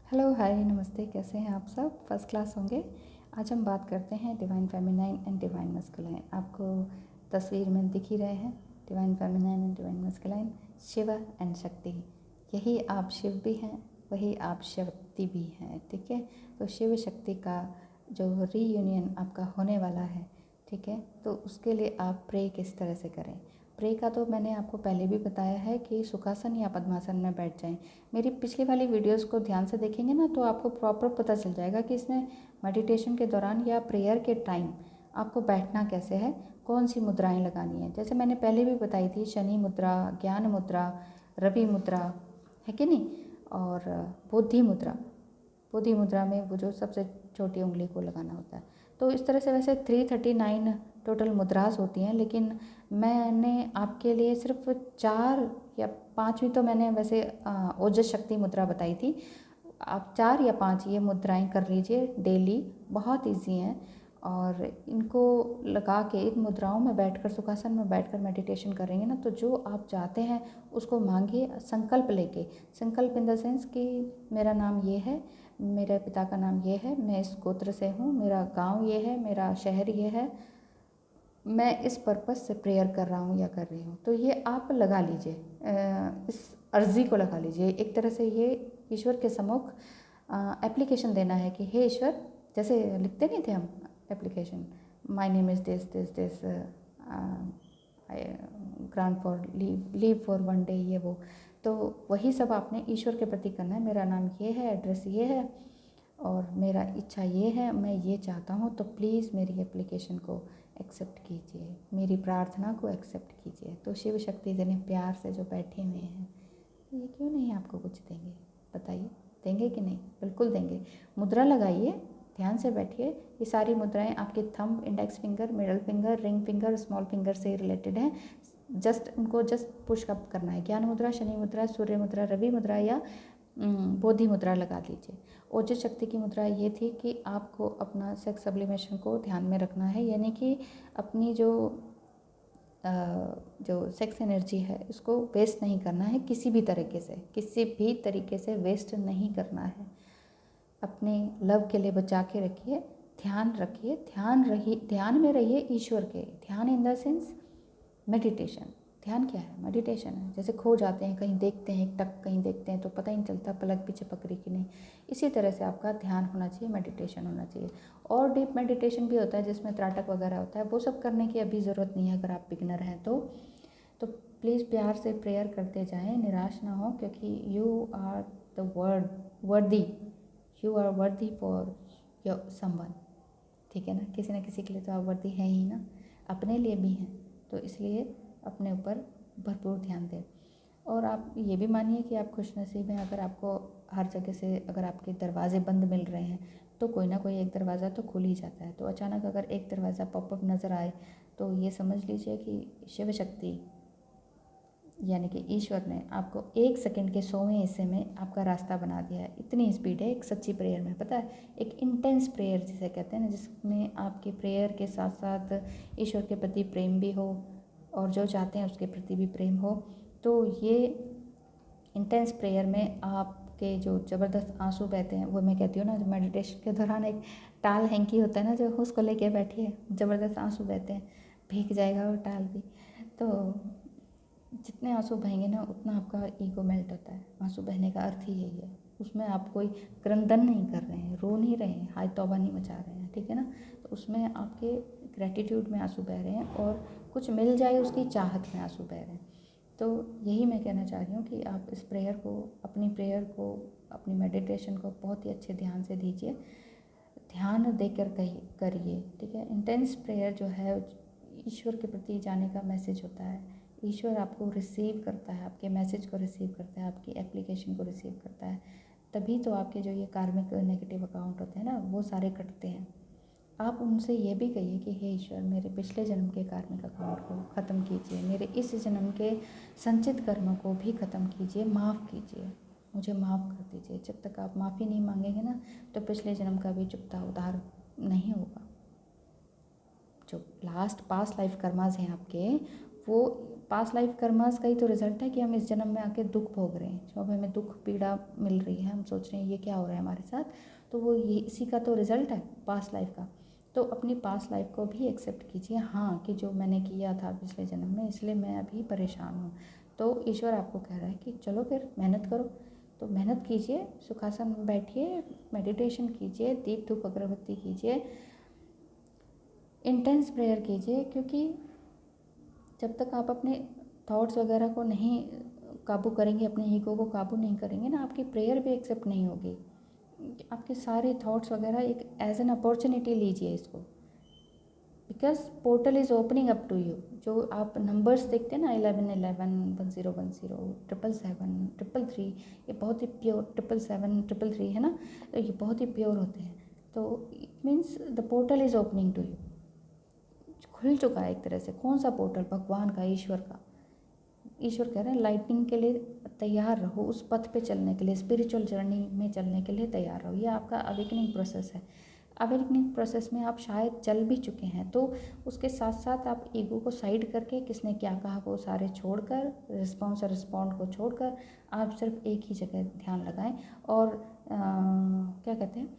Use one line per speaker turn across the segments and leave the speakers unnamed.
Hello hi नमस्ते, कैसे हैं आप सब? फर्स्ट क्लास होंगे। आज हम बात करते हैं divine feminine and divine masculine. आपको तस्वीर में दिख ही रहे हैं, divine feminine and divine masculine, Shiv and Shakti. यही आप शिव भी हैं, वही आप शक्ति भी हैं, ठीक है। तो शिव शक्ति का जो रीयूनियन आपका होने वाला है, ठीक है, तो उसके लिए आप प्रे किस तरह से करें। प्रे का तो मैंने आपको पहले भी बताया है कि सुखासन या पद्मासन में बैठ जाएं। मेरी पिछली वाली वीडियोस को ध्यान से देखेंगे ना, तो आपको प्रॉपर पता चल जाएगा कि इसमें मेडिटेशन के दौरान या प्रेयर के टाइम आपको बैठना कैसे है, कौन सी मुद्राएं लगानी है। जैसे मैंने पहले भी बताई थी, शनि मुद्रा, ज्ञान मुद्रा, रवि मुद्रा, है कि नहीं, और बोधि मुद्रा। बोधि मुद्रा में वो जो सबसे छोटी उंगली को लगाना होता है। तो इस तरह से वैसे 339 टोटल मुद्रास होती हैं, लेकिन मैंने आपके लिए सिर्फ 4 या 5 तो मैंने वैसे ओजस शक्ति मुद्रा बताई थी। आप 4 या 5 ये मुद्राएं कर लीजिए डेली, बहुत इजी हैं। और इनको लगा के इन मुद्राओं में बैठकर, सुखासन में बैठकर मेडिटेशन करेंगे ना, तो जो आप चाहते हैं उसको मांगिए, संकल्प लेके। संकल्प इन द सेंस कि मेरा नाम ये है, मेरे पिता का नाम ये है, मैं इस गोत्र से हूँ, मेरा गांव ये है, मेरा शहर ये है, मैं इस पर्पस से प्रेयर कर रहा हूँ या कर रही हूँ। तो ये आप लगा लीजिए, इस अर्जी को लगा लीजिए। एक तरह से ये ईश्वर के सम्मुख एप्लीकेशन देना है कि हे ईश्वर, जैसे लिखते नहीं थे हम application, my name is this this this, grant for leave for 1 day, ये वो। तो वही सब आपने ईश्वर के प्रति करना है। मेरा नाम ये है, एड्रेस ये है, और मेरा इच्छा ये है, मैं ये चाहता हूँ, तो प्लीज़ मेरी एप्लीकेशन को एक्सेप्ट कीजिए, मेरी प्रार्थना को एक्सेप्ट कीजिए। तो शिव शक्ति इतने प्यार से जो बैठे हुए हैं, ये क्यों नहीं आपको कुछ देंगे? बताइए, देंगे कि नहीं? बिल्कुल देंगे। मुद्रा लगाइए, ध्यान से बैठिए। ये सारी मुद्राएं आपके thumb, index finger, middle finger, ring finger, small finger से रिलेटेड हैं। जस्ट पुशअप करना है। ज्ञान मुद्रा, शनि मुद्रा, सूर्य मुद्रा, रवि मुद्रा या बोधि मुद्रा लगा लीजिए। ओजस शक्ति की मुद्रा ये थी कि आपको अपना सेक्स सब्लिमेशन को ध्यान में रखना है, यानी कि अपनी जो सेक्स एनर्जी है उसको वेस्ट नहीं करना है, किसी भी तरीके से वेस्ट नहीं करना है। अपने लव के लिए बचा के रखिए, ध्यान रखिए, ध्यान में रहिए ईश्वर के। ध्यान इन द सेंस मेडिटेशन। ध्यान क्या है? मेडिटेशन है। जैसे खो जाते हैं, कहीं देखते हैं, एक टक कहीं देखते हैं तो पता ही नहीं चलता पलक पीछे पकड़ी कि नहीं। इसी तरह से आपका ध्यान होना चाहिए, मेडिटेशन होना चाहिए। और डीप मेडिटेशन भी होता है जिसमें त्राटक वगैरह होता है, वो सब करने की अभी ज़रूरत नहीं है अगर आप बिगनर हैं तो प्लीज़ प्यार से प्रेयर करते जाएं, निराश ना हो, क्योंकि you are the worthy, you are worthy for your someone, ठीक है ना। किसी न किसी के लिए तो आप वर्दी हैं ही ना, अपने लिए भी हैं। तो इसलिए अपने ऊपर भरपूर ध्यान दें। और आप ये भी मानिए कि आप खुशनसीब हैं अगर आपको हर जगह से, अगर आपके दरवाजे बंद मिल रहे हैं तो कोई ना कोई एक दरवाज़ा तो खुल ही जाता है। तो अचानक अगर एक दरवाज़ा पॉपअप नज़र आए तो ये समझ लीजिए कि शिव शक्ति यानी कि ईश्वर ने आपको 1 सेकंड के 100वें हिस्से में आपका रास्ता बना दिया है। इतनी स्पीड है एक सच्ची प्रेयर में, पता है। एक इंटेंस प्रेयर जिसे कहते हैं ना, जिसमें आपके प्रेयर के साथ साथ ईश्वर के प्रति प्रेम भी हो और जो चाहते हैं उसके प्रति भी प्रेम हो। तो ये इंटेंस प्रेयर में आपके जो ज़बरदस्त आंसू बहते हैं, वो मैं कहती हूँ ना, जो मेडिटेशन के दौरान एक टाल हैंकी होता है ना, जो उसको लेके बैठिए, ज़बरदस्त आंसू बहते हैं, भीग जाएगा वो टाल भी। तो जितने आंसू बहेंगे ना उतना आपका ईगो मेल्ट होता है। आंसू बहने का अर्थ ही यही है। उसमें आप कोई क्रंदन नहीं कर रहे हैं, रो नहीं रहे हैं, हाय तौबा नहीं मचा रहे हैं, ठीक है ना। तो उसमें आपके ग्रेटिट्यूड में आंसू बह रहे हैं और कुछ मिल जाए उसकी चाहत में आंसू बह रहे हैं। तो यही मैं कहना चाह रही हूँ कि आप इस प्रेयर को, अपनी मेडिटेशन को बहुत ही अच्छे ध्यान से दीजिए, ध्यान देकर करिए, ठीक है। इंटेंस प्रेयर जो है ईश्वर के प्रति जाने का मैसेज होता है। ईश्वर आपको रिसीव करता है, आपके मैसेज को रिसीव करता है, आपकी एप्लीकेशन को रिसीव करता है। तभी तो आपके जो ये कार्मिक नेगेटिव अकाउंट होते हैं ना, वो सारे कटते हैं। आप उनसे ये भी कहिए कि हे ईश्वर, मेरे पिछले जन्म के कार्मिक अकाउंट को ख़त्म कीजिए, मेरे इस जन्म के संचित कर्मों को भी ख़त्म कीजिए, माफ़ कीजिए, मुझे माफ़ कर दीजिए। जब तक आप माफ़ी नहीं मांगेंगे ना, तो पिछले जन्म का भी चुकता उधार नहीं होगा। जो लास्ट पास्ट लाइफ कर्मास हैं आपके, वो पास्ट लाइफ कर्मास का ही तो रिजल्ट है कि हम इस जन्म में आके दुख भोग रहे हैं, जो अब हमें दुख पीड़ा मिल रही है, हम सोच रहे हैं ये क्या हो रहा है हमारे साथ, तो वो ये इसी का तो रिजल्ट है पास्ट लाइफ का। तो अपनी पास्ट लाइफ को भी एक्सेप्ट कीजिए, हाँ कि जो मैंने किया था पिछले जन्म में, इसलिए मैं अभी परेशान हूँ। तो ईश्वर आपको कह रहा है कि चलो फिर मेहनत करो। तो मेहनत कीजिए, सुखासन में बैठिए, मेडिटेशन कीजिए, दीप धूप अगरबत्ती कीजिए, इंटेंस प्रेयर कीजिए, क्योंकि जब तक आप अपने थॉट्स वगैरह को नहीं काबू करेंगे, अपने ईगो को काबू नहीं करेंगे ना, आपकी प्रेयर भी एक्सेप्ट नहीं होगी। आपके सारे थॉट्स वगैरह एक एज एन अपॉर्चुनिटी लीजिए इसको, because portal is opening up to you. जो आप नंबर्स देखते हैं ना 1111 1010 777 333, ये बहुत ही प्योर 777 333 है ना, तो ये बहुत ही प्योर होते हैं। तो it means the portal is opening to you, खुल चुका है एक तरह से। कौन सा पोर्टल? भगवान का, ईश्वर का। ईश्वर कह रहे हैं लाइटनिंग के लिए तैयार रहो, उस पथ पे चलने के लिए, स्पिरिचुअल जर्नी में चलने के लिए तैयार रहो। ये आपका अवेकनिंग प्रोसेस है। अवेकनिंग प्रोसेस में आप शायद चल भी चुके हैं, तो उसके साथ साथ आप ईगो को साइड करके, किसने क्या कहा वो सारे छोड़कर, रिस्पॉन्स और रिस्पॉन्ड को छोड़कर, आप सिर्फ एक ही जगह ध्यान लगाएं और क्या कहते हैं,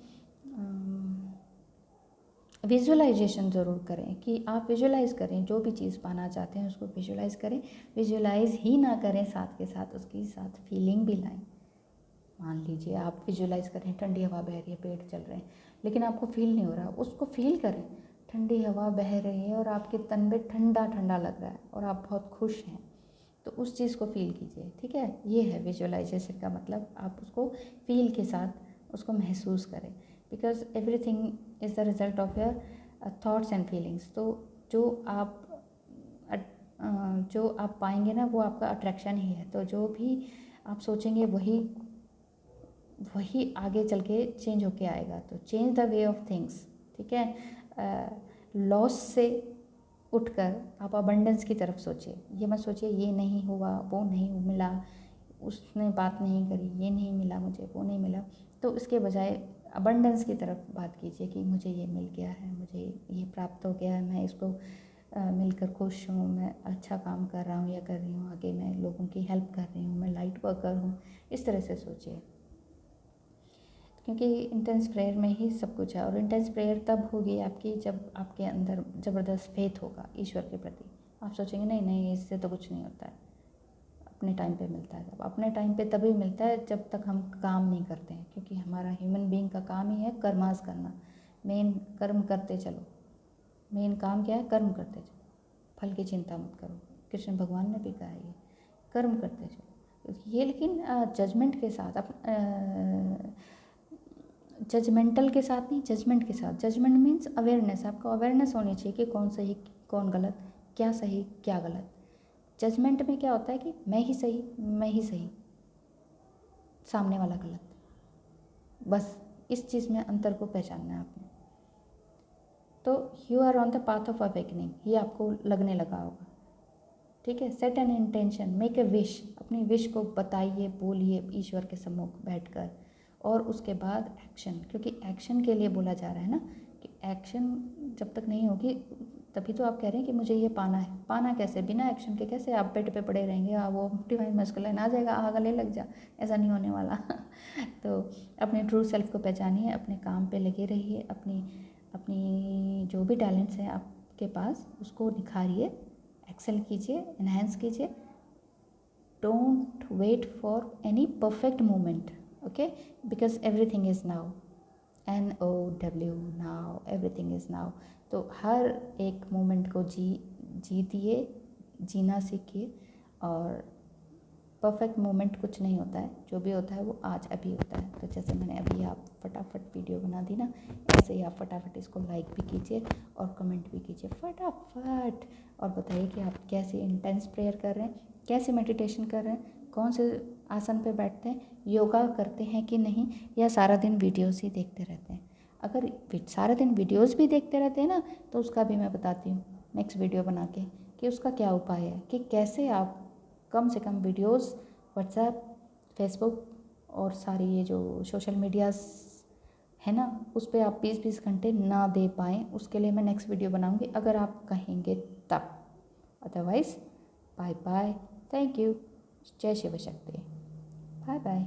विजुअलाइजेशन ज़रूर करें, कि आप विजुअलाइज करें, जो भी चीज़ पाना चाहते हैं उसको विजुअलाइज करें। विजुअलाइज ही ना करें, साथ के साथ उसकी साथ फीलिंग भी लाएं। मान लीजिए आप विजुअलाइज करें ठंडी हवा बह रही है, पेड़ चल रहे हैं, लेकिन आपको फील नहीं हो रहा, उसको फील करें। ठंडी हवा बह रही है और आपके तन में ठंडा ठंडा लग रहा है और आप बहुत खुश हैं, तो उस चीज़ को फील कीजिए। ठीक है, ये है विजुअलाइजेशन का मतलब, आप उसको फील के साथ उसको महसूस करें, because everything is the result of your thoughts and feelings. तो जो आप पाएंगे ना, वो आपका अट्रैक्शन ही है। तो जो भी आप सोचेंगे वही आगे चल के चेंज होके आएगा। तो change the way of things. ठीक है, लॉस से उठकर आप अबंडेंस की तरफ सोचिए। ये मत सोचिए ये नहीं हुआ, वो नहीं मिला, उसने बात नहीं करी, ये नहीं मिला मुझे, वो नहीं मिला। तो इसके बजाय अबंडेंस की तरफ बात कीजिए कि मुझे ये मिल गया है, मुझे ये प्राप्त हो गया है, मैं इसको मिलकर खुश हूँ, मैं अच्छा काम कर रहा हूँ या कर रही हूँ, आगे मैं लोगों की हेल्प कर रही हूँ, मैं लाइट वर्कर हूँ। इस तरह से सोचिए, क्योंकि इंटेंस प्रेयर में ही सब कुछ है। और इंटेंस प्रेयर तब होगी आपकी जब आपके अंदर ज़बरदस्त फेथ होगा ईश्वर के प्रति। आप सोचेंगे नहीं नहीं इससे तो कुछ नहीं होता है, अपने टाइम पे मिलता है। अपने टाइम पे तभी मिलता है जब तक हम काम नहीं करते हैं, क्योंकि हमारा ह्यूमन बीइंग का काम ही है कर्मास करना। मेन कर्म करते चलो, मेन काम क्या है? कर्म करते चलो, फल की चिंता मत करो। कृष्ण भगवान ने भी कहा है ये, कर्म करते चलो। ये लेकिन जजमेंट के साथ, जजमेंटल के साथ नहीं, जजमेंट के साथ। Judgment means awareness. आपको अवेयरनेस होनी चाहिए कि कौन सही कौन गलत, क्या सही क्या गलत। जजमेंट में क्या होता है कि मैं ही सही, सामने वाला गलत। बस इस चीज़ में अंतर को पहचानना है आपने। तो you are on the path of awakening, ये आपको लगने लगा होगा। ठीक है, set an intention, make a wish. अपनी विश को बताइए, बोलिए ईश्वर के सम्मुख बैठकर, और उसके बाद एक्शन। क्योंकि एक्शन के लिए बोला जा रहा है ना, कि एक्शन जब तक नहीं होगी, तभी तो आप कह रहे हैं कि मुझे ये पाना है। पाना कैसे? बिना एक्शन के कैसे? आप बेड पे पड़े रहेंगे, वो डिवाइन मस्कुलाइन आ जाएगा, गले लग जा, ऐसा नहीं होने वाला। तो अपने ट्रू सेल्फ को पहचानिए, अपने काम पे लगे रहिए, अपनी जो भी टैलेंट्स हैं आपके पास उसको निखारिए, एक्सेल कीजिए, एनहांस कीजिए। Don't wait for any perfect moment, okay, because everything is now, NOW, now, everything is now. तो हर एक मोमेंट को जीतिए, जीना सीखिए। और परफेक्ट मोमेंट कुछ नहीं होता है, जो भी होता है वो आज अभी होता है। तो जैसे मैंने अभी आप फटाफट वीडियो बना दी ना, ऐसे ही आप फटाफट इसको लाइक भी कीजिए और कमेंट भी कीजिए फटाफट, और बताइए कि आप कैसे इंटेंस प्रेयर कर रहे हैं, कैसे मेडिटेशन कर रहे हैं, कौन से आसन पे बैठते हैं, योगा करते हैं कि नहीं, या सारा दिन वीडियोस ही देखते रहते हैं। अगर सारा दिन वीडियोस भी देखते रहते हैं ना, तो उसका भी मैं बताती हूँ नेक्स्ट वीडियो बना के, कि उसका क्या उपाय है, कि कैसे आप कम से कम वीडियोस व्हाट्सएप, फेसबुक और सारी ये जो सोशल मीडियाज़ है ना, उस पर आप 20-20 घंटे ना दे पाएँ। उसके लिए मैं नेक्स्ट वीडियो बनाऊँगी, अगर आप कहेंगे तब। Otherwise bye bye, thank you, जय शिव शक्ति, बाय बाय।